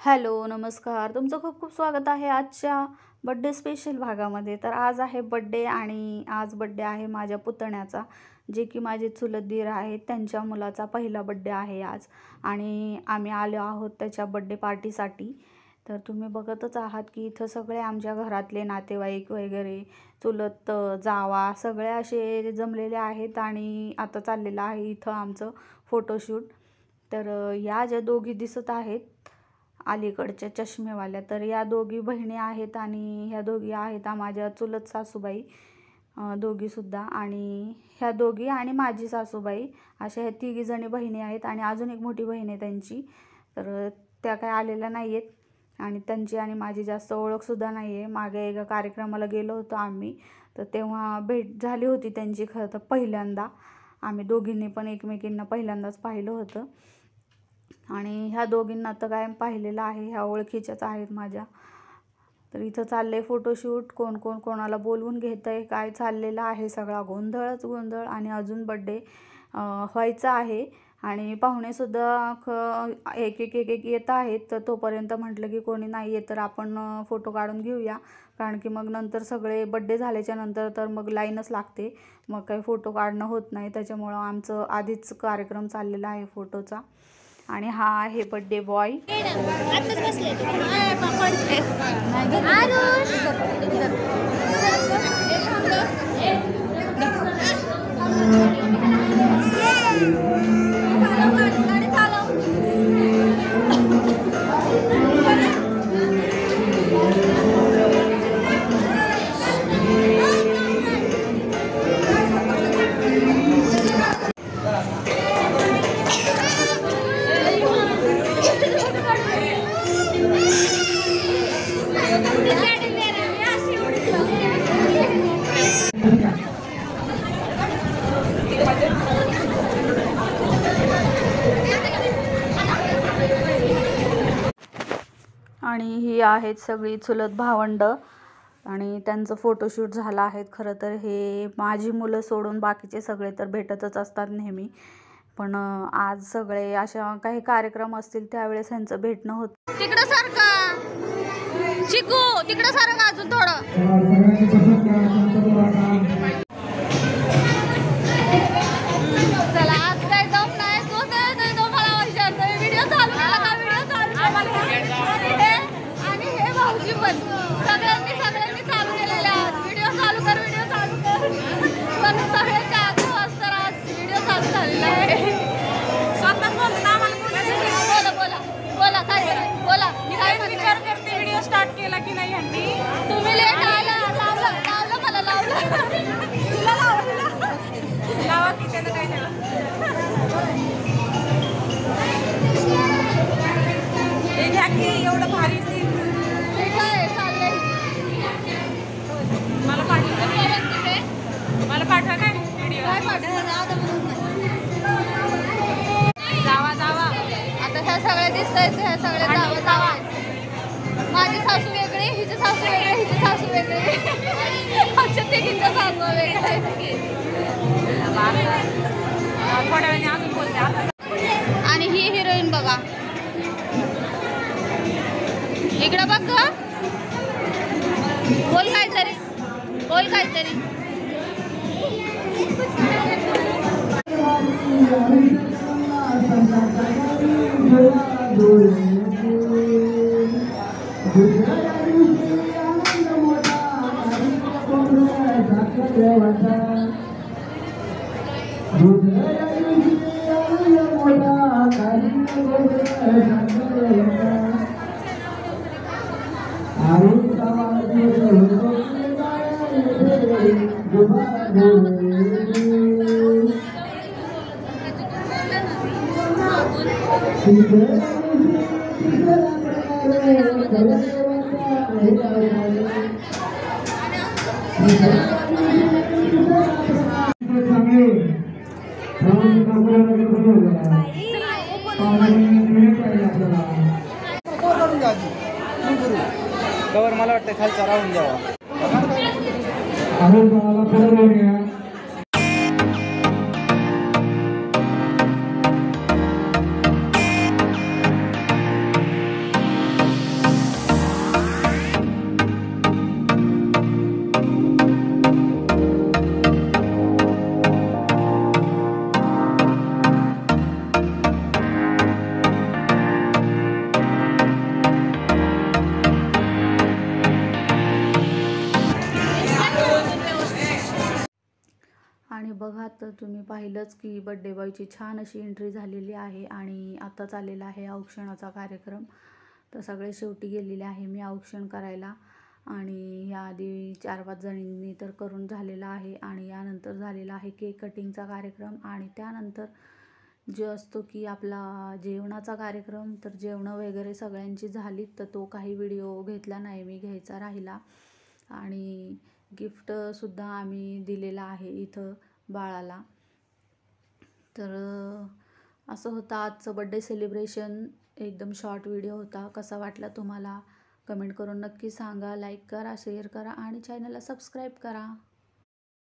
Hello, नमस्कार. तुमचं खूप खूप स्वागत आहे आजच्या बड्डे स्पेशल भागामध्ये. तर आज आहे बड्डे आणि आज बड्डे आहे माझ्या पुतण्याचा, जे की माझे चुलत दीर आहेत. त्यांच्या मुलाचा पहिला बड्डे आहे आज आणि आम्ही आलो आहोत त्याच्या बड्डे पार्टीसाठी. तर तुम्ही बघतच आहात की इथं सगळे आमच्या घरातले नातेवाईक वगैरे, चुलत जावा सगळे असे जमलेले आहेत आणि आता चाललेलं आहे इथं आमचं फोटोशूट. तर या ज्या दोघी दिसत आहेत अलीकडच्या चष्मेवाल्या, तर या दोघी बहिणी आहेत आणि ह्या दोघी आहेत माझ्या चुलत सासूबाई दोघीसुद्धा. आणि ह्या दोघी आणि माझी सासूबाई अशा ह्या तिघीजणी बहिणी आहेत आणि अजून एक मोठी बहीण आहे त्यांची. तर त्या काय आलेल्या नाही आहेत आणि त्यांची आणि माझी जास्त ओळखसुद्धा नाही आहे. मागे एका कार्यक्रमाला गेलो होतो आम्ही, तर तेव्हा भेट झाली होती त्यांची. खरं तर पहिल्यांदा आम्ही दोघींनी पण एकमेकींना पहिल्यांदाच पाहिलं होतं आणि ह्या दोघींना तर काय पाहिलेलं आहे, ह्या ओळखीच्याच आहेत माझ्या. तर इथं चाललं आहे फोटोशूट. कोण कोण कोणाला बोलवून घेतं आहे, काय चाललेलं आहे, सगळा गोंधळच गोंधळ. आणि अजून बड्डे व्हायचा आहे आणि पाहुणेसुद्धा एक एक एक एक येत आहेत. तर तोपर्यंत म्हटलं की कोणी नाही येत तर आपण फोटो काढून घेऊया, कारण की मग नंतर सगळे बड्डे झाल्याच्या नंतर तर मग लाईनच लागते, मग काही फोटो काढणं होत नाही. त्याच्यामुळं आमचं आधीच कार्यक्रम चाललेला आहे फोटोचा. आणि हा आहे बड्डे बॉय. आणि ही आहेत सगळी चुलत भावंड आणि त्यांचं फोटोशूट झालं आहे. खरं तर हे माझी मुलं सोडून बाकीचे सगळे तर भेटतच असतात नेहमी, पण आज सगळे अशा काही कार्यक्रम असतील त्यावेळेस ह्यांचं भेटणं होतं. तिकडं सारखं चिकू, तिकडं सारखं अजून थोडं. चला आज काय दम नाही, तो तो मला विचारतोय व्हिडिओ चालू केला का, व्हिडिओ चालू आणि हे भाऊजी पण सगळ्यांनी चालू केलेले आहेत. व्हिडिओ चालू कर, व्हिडिओ चालू कर, पण सगळ्यांच्या आधी वाजता आज व्हिडिओ चालू झालेला आहे. स्वतः बोलता बोला बोला बोला काय बोला. मी काय विचार करते व्हिडिओ स्टार्ट केला की नाही यांनी. तुम्ही लेट आला, लावलं मला लावलं, तुला लावा की त्यानं काय झालं. हे घ्या की एवढं भारी काय चाललंय. मला पाठवा काय व्हिडिओ, काय जावा आता ह्या सगळ्या दिसत आहेत, ह्या सगळ्या जावा. माझी सासू वेगळी, हिची सासू वेगळी, हिची सासू वेगळी, अच्छा ते हिचं सासू वेगळी. थोड्या वेळाने अजून बोलते. आणि ही हिरोईन बघा, इकडं बघ ग, बोल काहीतरी, बोल काहीतरी. कवर मला वाटतं खालचा राहून द्यावा. तर तुम्ही पाहिलंच की बड्डे बॉयची छान अशी एंट्री झालेली आहे आणि आताच आलेला आहे औक्षणाचा कार्यक्रम. तर सगळे शेवटी गेलेले आहे मी औक्षण करायला आणि याआधी 4-5 जणींनी तर करून झालेला आहे आणि यानंतर झालेला आहे केक कटिंगचा कार्यक्रम आणि त्यानंतर जे असतो की आपला जेवणाचा कार्यक्रम. तर जेवणं वगैरे सगळ्यांची झालीत, तर तो काही व्हिडिओ घेतला नाही मी, घ्यायचा राहिला. आणि गिफ्टसुद्धा आम्ही दिलेला आहे इथं बाळाला. तर असं होतं आजचं बड्डे सेलिब्रेशन. एकदम शॉर्ट व्हिडिओ होता. कसा वाटला तुम्हाला कमेंट करून नक्की सांगा. लाईक करा, शेअर करा आणि चॅनलला सबस्क्राईब करा.